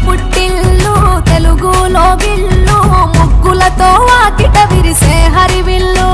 పుట్టిల్లు తెలుగులో గిల్లు ముగ్గులతో వాకిట విరిసే హరివిల్లు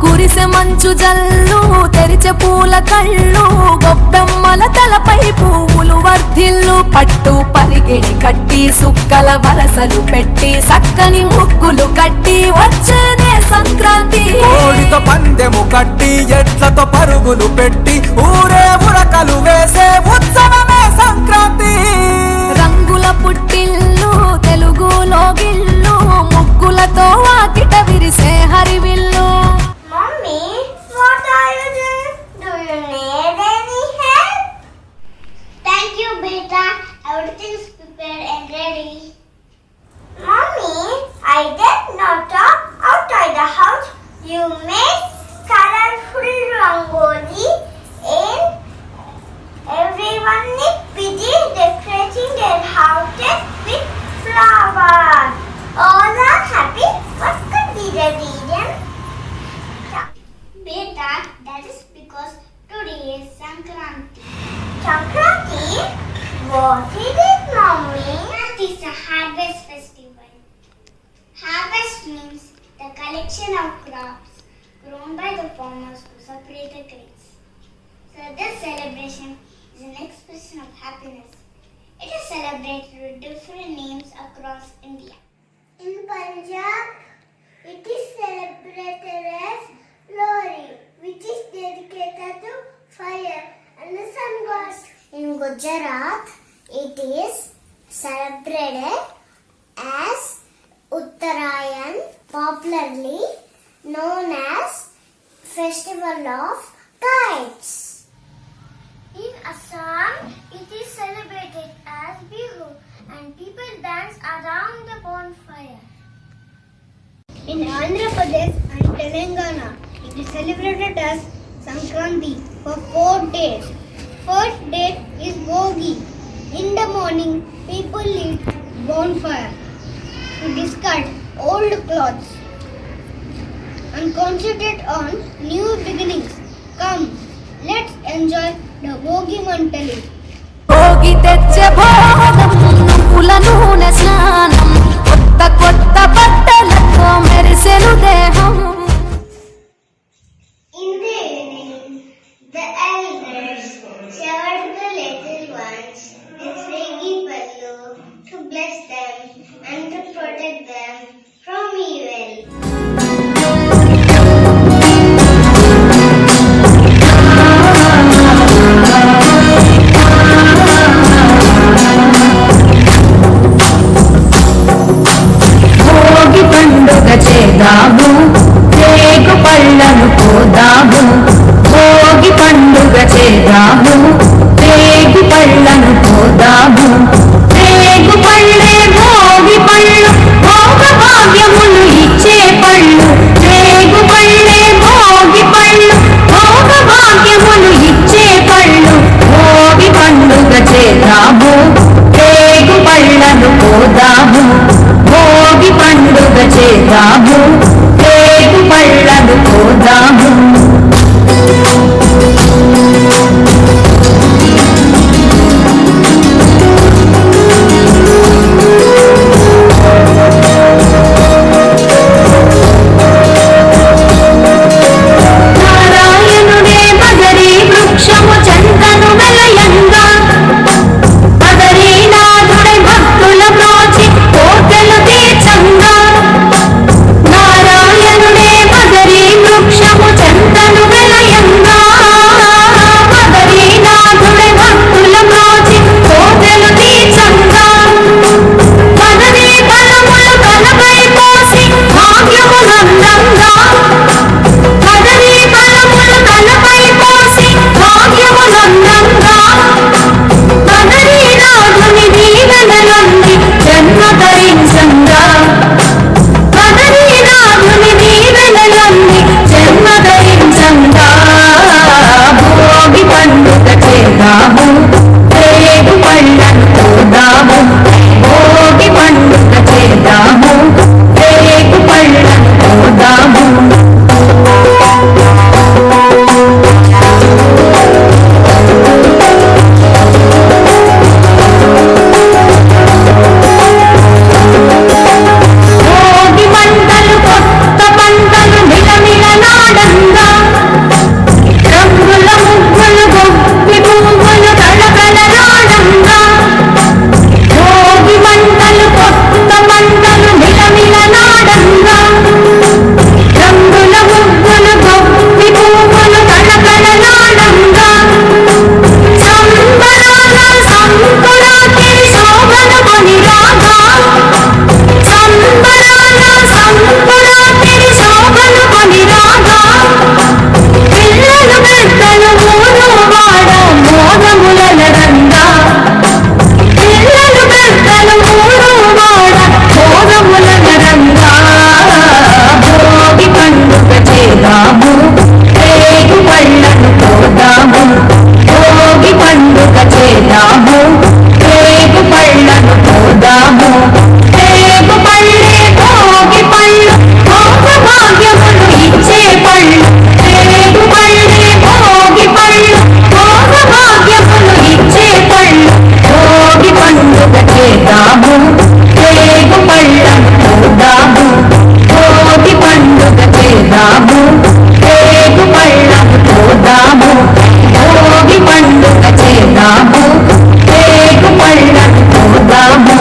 కురిసె మంచు జల్లు తెరిచే పూల కళ్ళు గొబ్బెమ్మల తలపై పువ్వులు వర్ధిల్లు పట్టు పరిగిడి కట్టి సుక్కల వరసలు పెట్టి సక్కని ముగ్గులు కట్టి వచ్చేనే సంక్రాంతి కోడితో పందెము కట్టి ఎట్లతో పరుగులు పెట్టి ఊరే ఉరకలు వేసే ఉత్సవమే సంక్రాంతి రంగుల పుట్టిల్లు తెలుగులో గిల్లు ముగ్గులతో వాకిట విరిసే హరివిల్లు Mommy, what are you doing? Do you need any help? Thank you, beta. Everything's prepared and ready. Mommy, I did not talk outside the house. You made colorful rangoli and everyone is busy decorating their houses with flowers. All are happy. What could be the reason? Beta, that is because today is Sankranti. Sankranti? What is it, Mommy? It is a harvest festival. Harvest means the collection of crops grown by the farmers to separate the grains. So this celebration is an expression of happiness. It is celebrated with different names across India. In Punjab, it is celebrated as Lori, which is dedicated to fire and the sun god. In Gujarat, it is celebrated as Uttarayan, popularly known as Festival of Kites. In Assam, it is celebrated as Bihu and people dance around the bonfire. In Andhra Pradesh and Telangana, it is celebrated as Sankranti for 4 days. First day is Bogi. In the morning, people lit bonfire to discard old clothes and concentrate on new beginnings. Come, let's enjoy the Bogi Mantali. Bhogi తెచ్చే భోగం నువ్వుల నూనె స్నానం కొత్త కొత్త బట్టలతో మెరిసెను దేహం In the evening, the elders showered the little ones with Regi Pallu to bless them and to protect them from evil. Bhogi పండుగ చేద్దాము రేగు పళ్ళను పోదాము భోగి పండుగ చేద్దాము రేగు పళ్ళను పోదాము రేగు పళ్ళే భోగి పళ్ళు భోగ భాగ్యములు ఇచ్చే పళ్ళు రేగు పళ్ళే భోగి పళ్ళు భోగ భాగ్యములు ఇచ్చే పళ్ళు భోగి పండుగ చేద్దాము రేగు పళ్ళను పోదాము భోగి పండుగ చేద్దాము రేగు పళ్ళను పోదాము నారాయణుడే బదరీ వృక్షము చందను వెలయంగా బదరీనాథుడై భక్తుల బ్రోచి కోటలు తీర్చంగా నారాయణుడే కొని రాగా సంబరాల సంబరాతిని శోభను కొని రాగా పిల్లలు పెద్దలు ఊరు వాడ మోదముల రంగా పిల్లలు పెద్దలు ఊరు వాడ మోదముల రంగా భోగి పండుగ చేద్దాము రేగు పళ్ళను పోదాము భోగి పండుగ చేద్దాము రేగు పళ్ళను పోదాము రేగు పళ్ళే భోగి పళ్ళు భోగ భాగ్యములు ఇచ్చే పళ్ళు రేగు పళ్ళే భోగి పళ్ళు భోగ భాగ్యములు ఇచ్చే పళ్ళు భోగి పండుగ చేద్దాము రేగు పళ్ళను పోదాము భోగి పండుగ చేద్దాము రేగు పళ్ళను పోదాము భోగి పండుగ చేద్దాము రేగు పళ్ళను పోదాము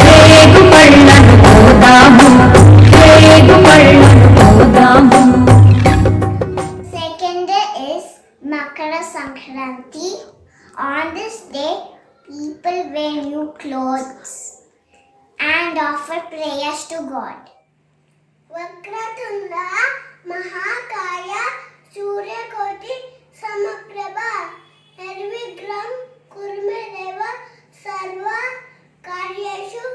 రేగు పళ్ళను పోదాము రేగు పళ్ళను పోదాము. Second day is Makara Sankranti. On this day, people wear new clothes and offer prayers to God. Vakratunda Mahakaya Suryakoti Samaprabha Nirvigram Kurmedeva Sarva Karyashu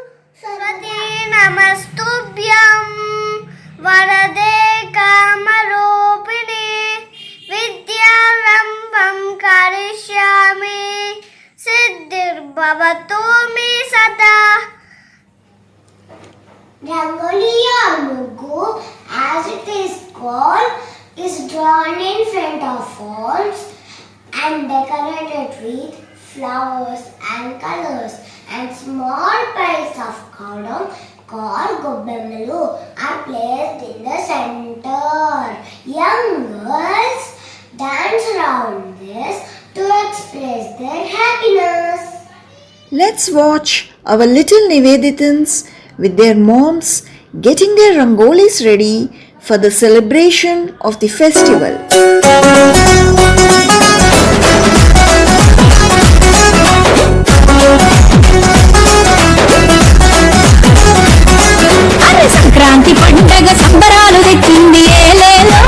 Sarvati Namastubhyam Varade Kamaropini Vidyarambham Karishyami Siddhir Bhavatu Me Sada. Rangoli or Mugu, as it is called, is drawn in front of walls and decorated with flowers and colors, and small piles of cow dung called gobbemalu are placed in the center. Young girls dance around this to express their happiness. Let's watch our little Niveditans with their moms getting their rangolis ready for the celebration of the festival. అరే సంక్రాంతి పండగ సంబరాలు తెచ్చింది ఏలేలో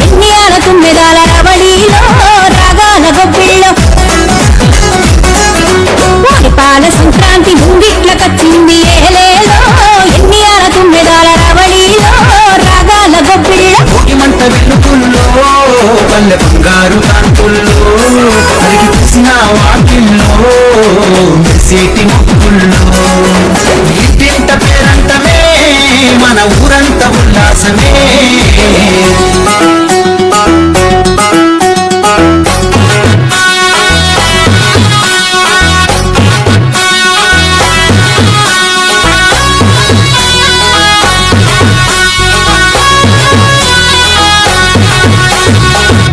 ఎన్నియాల తుమ్మెదాల రవళిలో రాగాల గొబ్బిళ్ళో పాల సంక్రాంతి ముంగిట్ల కచ్చింది ఏలేలో ఎన్నియాల తుమ్మెదాల రవళిలో రాగాల గొబ్బిళ్ళో మంట వెలుగుల్లో పల్లె బంగారు కాంతుల్లో అడిగి చూసిన వాకిల్లో మెరిసేటి ముక్కుల్లో ఇంటింట పేరంటమే మన ఊరంత ఉల్లాసమే.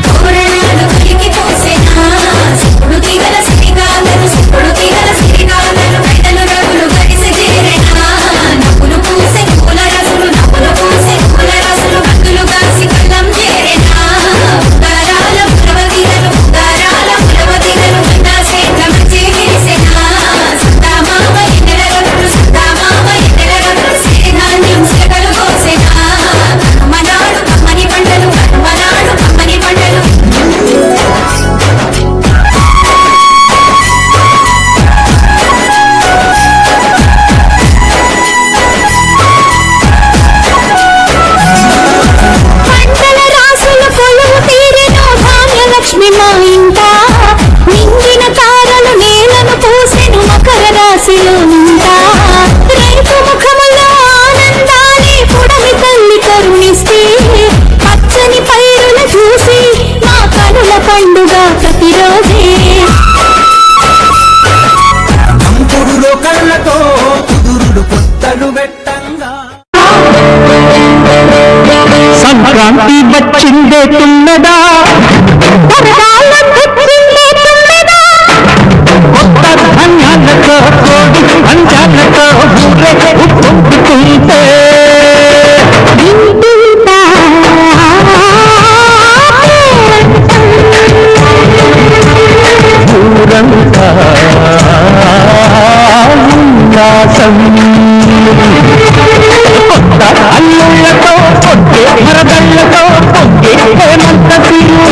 తోరణాలు కలిగి పోసేనా సిక్కుడు తీగల సిరిగాలలు సిక్కుడు తీగల సిరిగాలలు బయటలు రగులు గడిసి తీరేనా నవ్వులు పూసే పూల రసులు నవ్వులు పూసే పూల రసులు గంతులు కాసి కళ్ళం చేరేనా ఉదారాల పులవతీగలు ఉదారాల పులవతీగలు కన్నా సేట మంచి విరిసేనా సంతామామ ఎన్నెల రగులు సంతామామ ఎన్నెల రగులు సిరిధాన్యం సిరకలు కోసేనా కనుమనాడు కమ్మని పంటలు కనుమనాడు కమ్మని పంటలు పంటల రాసుల కొలువు తీరెను భాగ్యలక్ష్మి మా ఇంట నిండిన తారలు నేలను పూసెను మకర రాశిలో నిండా రైతు ముఖములో ఆనందాన్ని పుడమి తల్లి కరుణిస్తే పచ్చని పైరుల చూసి మా కనుల పండుగ ప్రతిరోజే కంపుడులో కళ్ళతో కుదురుడు కొత్తలు పెట్టంగా సంక్రాంతి వచ్చిందే తుమ్మెదా కొత్త ధాన్యాలతో కోడి పంచాలతో ఊరే ఉప్పొంగుతుంటే ఊరంతా ఉన్నా సంబరం కొత్త అల్లుళ్ళతో పొద్దే మరదళ్ళతో పొద్దే హేమంత తీరు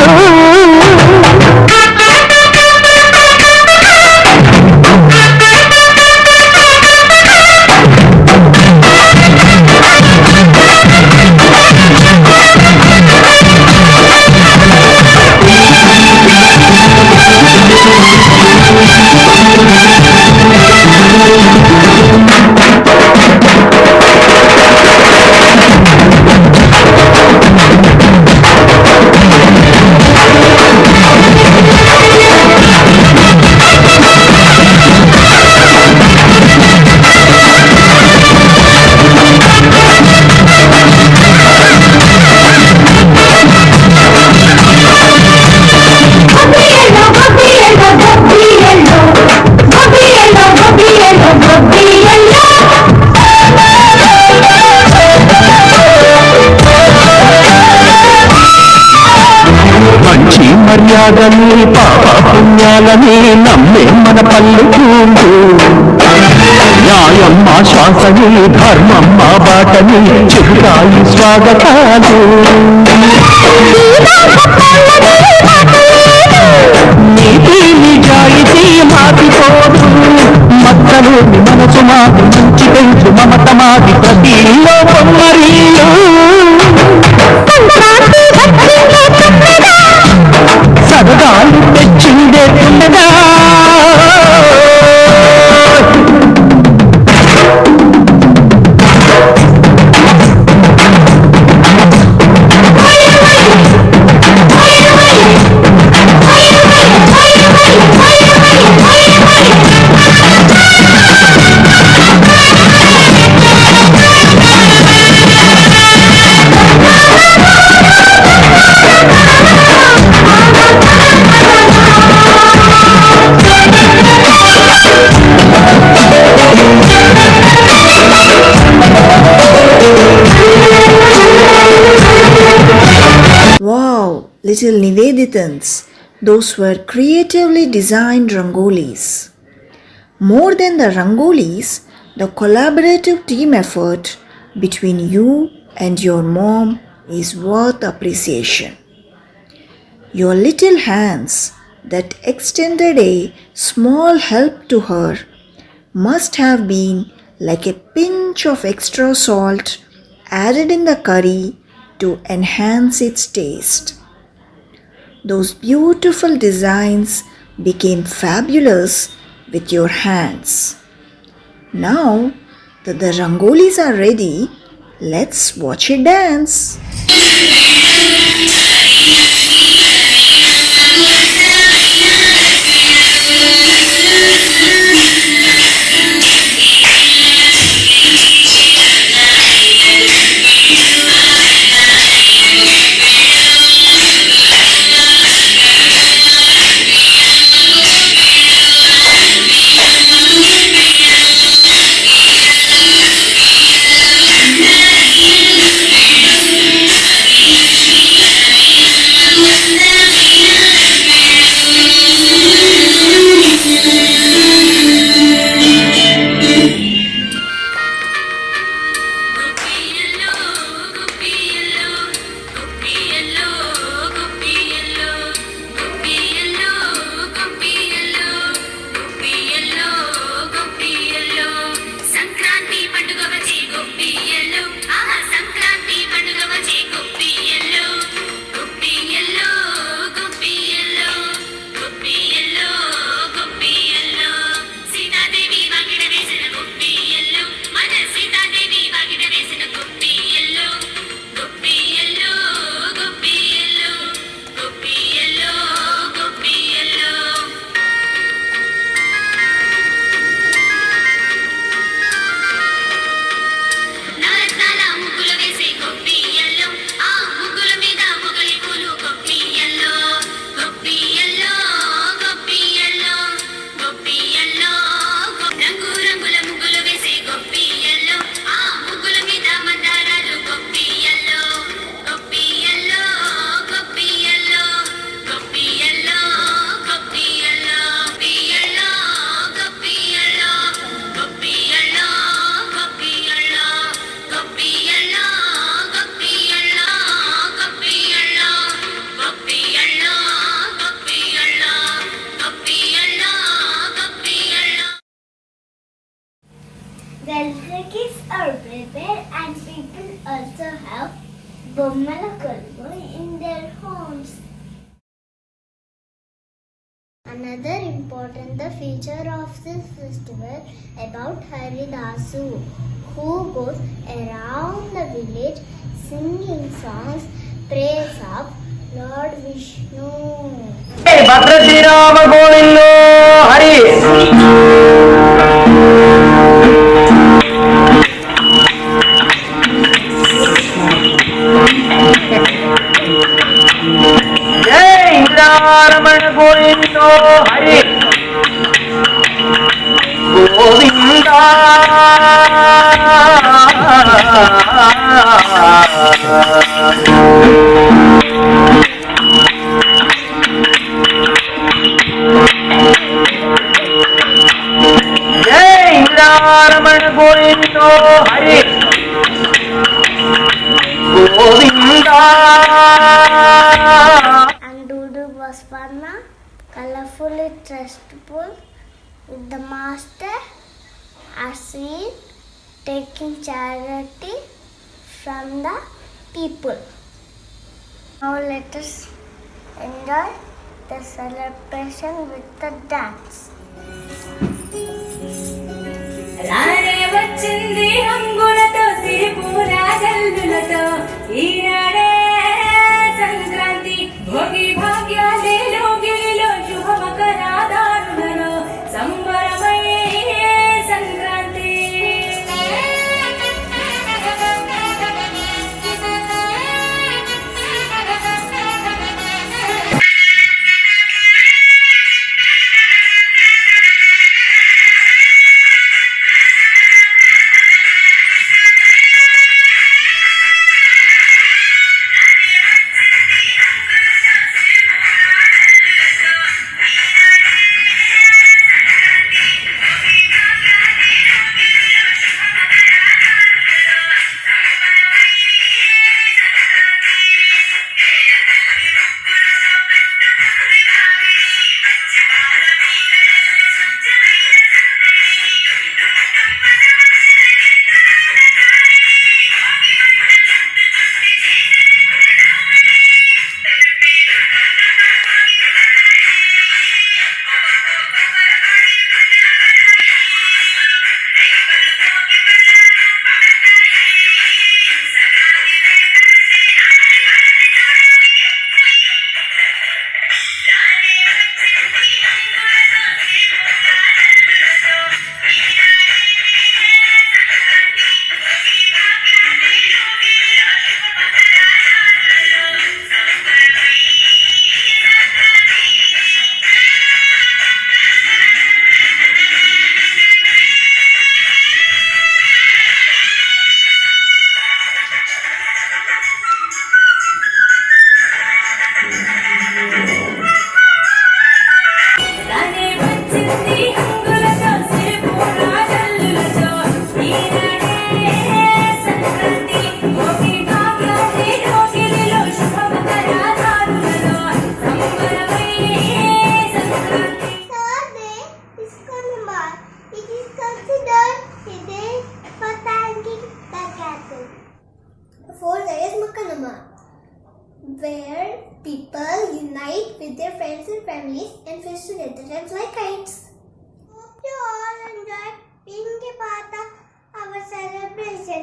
మర్యాదని పాప పుణ్యాలని నమ్మే మన పల్లెటూరు న్యాయం మా శ్వాసని ధర్మం మా బాటని చెబుతాయి స్వాగతాలు నీతి నిజాయితీ మాటిపోదు మత్తలు మనసు మాది మంచి పెంచు మమత మాది ప్రతిలో బొమ్మరీలు సరదాలు తెచ్చిందే తున్నదా Wow, little Niveditans, those were creatively designed rangolis. More than the rangolis, the collaborative team effort between you and your mom is worth appreciation. Your little hands that extended a small help to her must have been like a pinch of extra salt added in the curry to enhance its taste. Those beautiful designs became fabulous with your hands. Now that the rangolis are ready, let's watch it dance. Velrakis are prepared and people also have Bommala Kollu in their homes. Another important feature of this festival about Haridasu, who goes around the village singing songs praise of Lord Vishnu. భద్ర శ్రీరామ గోవిందో హరి జై ఇంద్రారమణ గోవిందో హరి గోవిందా జై ఇంద్రారమణ గోవిందో Hari Govinda And Dudu was fun, colorfully trustful with the master as seen taking charity from the people. Now let us enjoy the celebration with the dance. రానే వచ్చింది హంగులతో సిరిపూరా జల్లులతో ఈనాడే సంక్రాంతి భోగి భాగ్యాలేలో గిలిలో శుభ మకరాదారులలో సంబరమయ్యే సంక్రాంతి రానే వచ్చింది హంగులతో సిరిపూరా జల్లులతో ఈనాడే సంక్రాంతి భోగి భాగ్యాలేలో గిలిలో శుభ మకరాదారులలో సంబరమయ్యే Sankranti. Third day is Kanama. It is considered a day for thanking the cattle. The fourth day is Makanama, where people unite with their friends and families and fish together and fly kites. Hope you all enjoyed being a part of our celebration.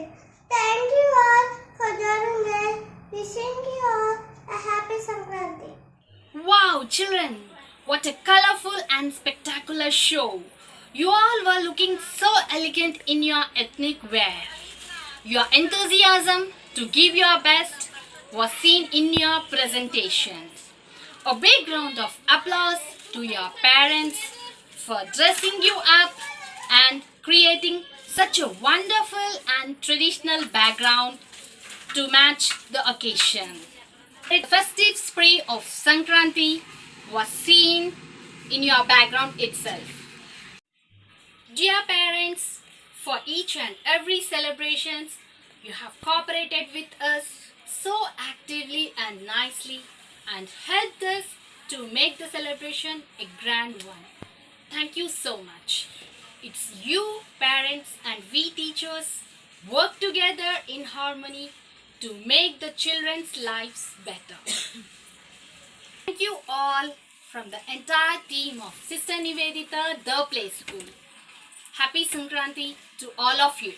Thank you all for joining us. Wishing you all a happy Sankranti. Wow, children! What a colorful and spectacular show! You all were looking so elegant in your ethnic wear. Your enthusiasm to give your best was seen in your presentations. A big round of applause to your parents for dressing you up and creating such a wonderful and traditional background to match the occasion. The festive spirit of Sankranti was seen in your background itself. Dear parents, for each and every celebrations, you have cooperated with us so actively and nicely and helped us to make the celebration a grand one. Thank you so much. It's you, parents, and we teachers work together in harmony to make the children's lives better. Thank you all from the entire team of Sister Nivedita, The Play School. Happy Sankranti to all of you.